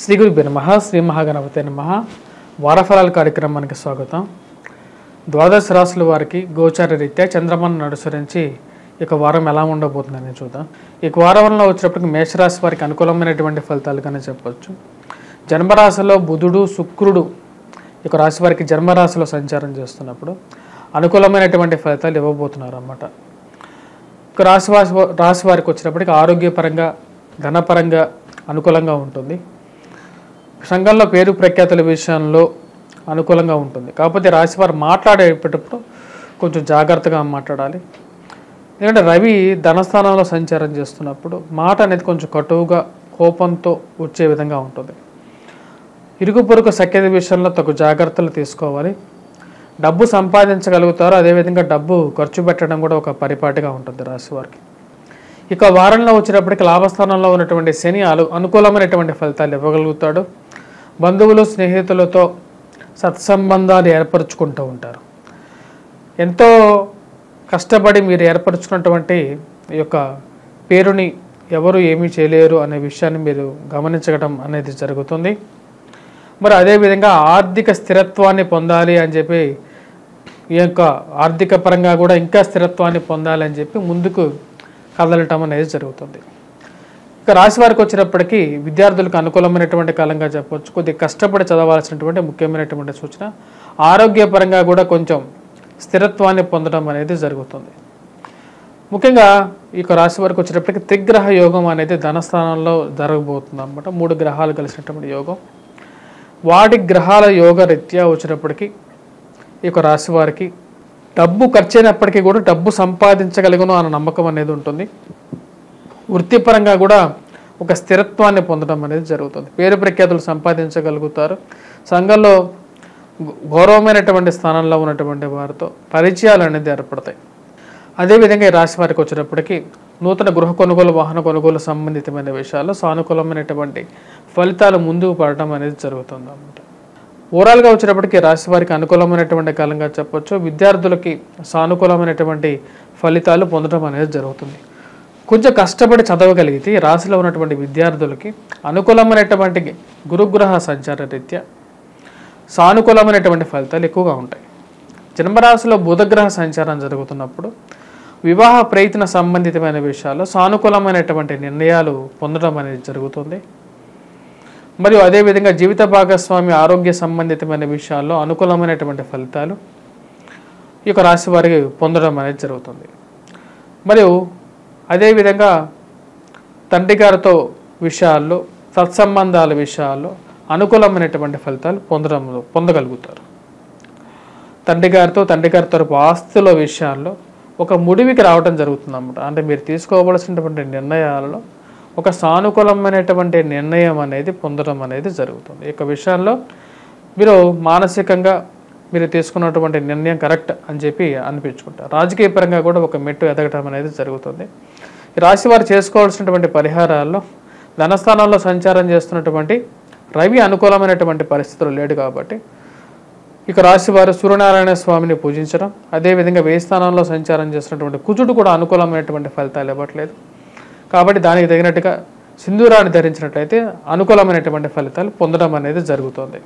శ్రీ గురుభ్యో నమః. శ్రీ మహాగణపతే నమః. వారఫలాల కార్యక్రమానికి స్వాగతం. ద్వాదశ రాశుల వారికి గోచార రీత్యా చంద్రమాను అనుసరించి ఇక వారం ఎలా ఉండబోతుందని చూద్దాం. ఈ వారంలో వచ్చేటప్పటికి మేషరాశి వారికి అనుకూలమైనటువంటి ఫలితాలుగానే చెప్పవచ్చు. జన్మరాశిలో బుధుడు శుక్రుడు ఇక రాశి వారికి జన్మరాశిలో సంచారం చేస్తున్నప్పుడు అనుకూలమైనటువంటి ఫలితాలు ఇవ్వబోతున్నారు అన్నమాట. ఇక రాశి వారికి వచ్చేటప్పటికి ఆరోగ్యపరంగా ధనపరంగా అనుకూలంగా ఉంటుంది. సంఘంలో పేరు ప్రఖ్యాతుల విషయంలో అనుకూలంగా ఉంటుంది. కాకపోతే రాశివారు మాట్లాడేటప్పుడు కొంచెం జాగ్రత్తగా మాట్లాడాలి. ఎందుకంటే రవి ధనస్థానంలో సంచారం చేస్తున్నప్పుడు మాట అనేది కొంచెం కటువుగా కోపంతో వచ్చే విధంగా ఉంటుంది. ఇరుగు పొరుగు సఖ్యత విషయంలో తగు జాగ్రత్తలు తీసుకోవాలి. డబ్బు సంపాదించగలుగుతారు, అదేవిధంగా డబ్బు ఖర్చు పెట్టడం కూడా ఒక పరిపాటిగా ఉంటుంది రాశివారికి. ఇక వారంలో వచ్చేటప్పటికి లాభస్థానంలో ఉన్నటువంటి శని అనుకూలమైనటువంటి ఫలితాలు ఇవ్వగలుగుతాడు. బంధువులు స్నేహితులతో సత్సంబంధాలు ఏర్పరచుకుంటూ ఉంటారు. ఎంతో కష్టపడి మీరు ఏర్పరచుకున్నటువంటి ఈ యొక్క పేరుని ఎవరు ఏమీ చేయలేరు అనే విషయాన్ని మీరు గమనించడం అనేది జరుగుతుంది. మరి అదేవిధంగా ఆర్థిక స్థిరత్వాన్ని పొందాలి అని చెప్పి ఈ యొక్క ఆర్థిక పరంగా కూడా ఇంకా స్థిరత్వాన్ని పొందాలి అని చెప్పి ముందుకు కదలటం అనేది జరుగుతుంది. ఇక రాశి వారికి వచ్చినప్పటికీ విద్యార్థులకు అనుకూలమైనటువంటి కాలంగా చెప్పవచ్చు. కొద్దిగా కష్టపడి చదవాల్సినటువంటి ముఖ్యమైనటువంటి సూచన. ఆరోగ్యపరంగా కూడా కొంచెం స్థిరత్వాన్ని పొందడం అనేది జరుగుతుంది. ముఖ్యంగా ఇక రాశి వారికి వచ్చేటప్పటికి త్రిగ్రహ యోగం అనేది ధనస్థానంలో జరగబోతుంది అన్నమాట. 3 గ్రహాలు కలిసినటువంటి యోగం. వాటి గ్రహాల యోగ రీత్యా వచ్చినప్పటికీ ఈ యొక్క రాశి వారికి డబ్బు ఖర్చు అయినప్పటికీ కూడా డబ్బు సంపాదించగలుగును అన్న నమ్మకం అనేది ఉంటుంది. వృత్తిపరంగా కూడా ఒక స్థిరత్వాన్ని పొందడం అనేది జరుగుతుంది. పేరు ప్రఖ్యాతులు సంపాదించగలుగుతారు. సంఘంలో గౌరవమైనటువంటి స్థానంలో ఉన్నటువంటి వారితో పరిచయాలు అనేది ఏర్పడతాయి. అదేవిధంగా ఈ రాశి వారికి వచ్చేటప్పటికి నూతన గృహ కొనుగోలు వాహన కొనుగోలు సంబంధితమైన విషయాల్లో సానుకూలమైనటువంటి ఫలితాలు ముందుకు పడటం అనేది జరుగుతుంది అన్నమాట. ఓవరాల్గా వచ్చేటప్పటికి రాశి వారికి అనుకూలమైనటువంటి కాలంగా చెప్పొచ్చు. విద్యార్థులకి సానుకూలమైనటువంటి ఫలితాలు పొందడం అనేది జరుగుతుంది. కొంచెం కష్టపడి చదవగలిగితే రాశిలో ఉన్నటువంటి విద్యార్థులకి అనుకూలమైనటువంటి గురుగ్రహ సంచార రీత్యా సానుకూలమైనటువంటి ఫలితాలు ఎక్కువగా ఉంటాయి. జన్మరాశిలో బుధగ్రహ సంచారం జరుగుతున్నప్పుడు వివాహ ప్రయత్న సంబంధితమైన విషయాల్లో సానుకూలమైనటువంటి నిర్ణయాలు పొందడం అనేది జరుగుతుంది. మరియు అదేవిధంగా జీవిత భాగస్వామి ఆరోగ్య సంబంధితమైన విషయాల్లో అనుకూలమైనటువంటి ఫలితాలు ఈ యొక్క రాశి వారికి పొందడం అనేది జరుగుతుంది. మరియు అదేవిధంగా తండ్రి గారితో విషయాల్లో సత్సంబంధాల విషయాల్లో అనుకూలమైనటువంటి ఫలితాలు పొందగలుగుతారు. తండ్రి గారితో తరపు ఆస్తుల విషయాల్లో ఒక ముడివికి రావడం జరుగుతుంది అన్నమాట. అంటే మీరు తీసుకోవలసినటువంటి నిర్ణయాలలో ఒక సానుకూలమైనటువంటి నిర్ణయం అనేది పొందడం అనేది జరుగుతుంది. ఈ యొక్క విషయాల్లో మీరు మానసికంగా మీరు తీసుకున్నటువంటి నిర్ణయం కరెక్ట్ అని చెప్పి అనిపించుకుంటారు. రాజకీయ పరంగా కూడా ఒక మెట్టు ఎదగటం అనేది జరుగుతుంది. ఈ రాశి వారు చేసుకోవాల్సినటువంటి పరిహారాల్లో ధనస్థానంలో సంచారం చేస్తున్నటువంటి రవి అనుకూలమైనటువంటి పరిస్థితులు లేడు కాబట్టి ఇక రాశి వారు సూర్యనారాయణ స్వామిని పూజించడం, అదేవిధంగా వ్యయ స్థానంలో సంచారం చేస్తున్నటువంటి కుజుడు కూడా అనుకూలమైనటువంటి ఫలితాలు ఇవ్వట్లేదు కాబట్టి దానికి తగినట్టుగా సింధూరాన్ని ధరించినట్లయితే అనుకూలమైనటువంటి ఫలితాలు పొందడం అనేది జరుగుతుంది.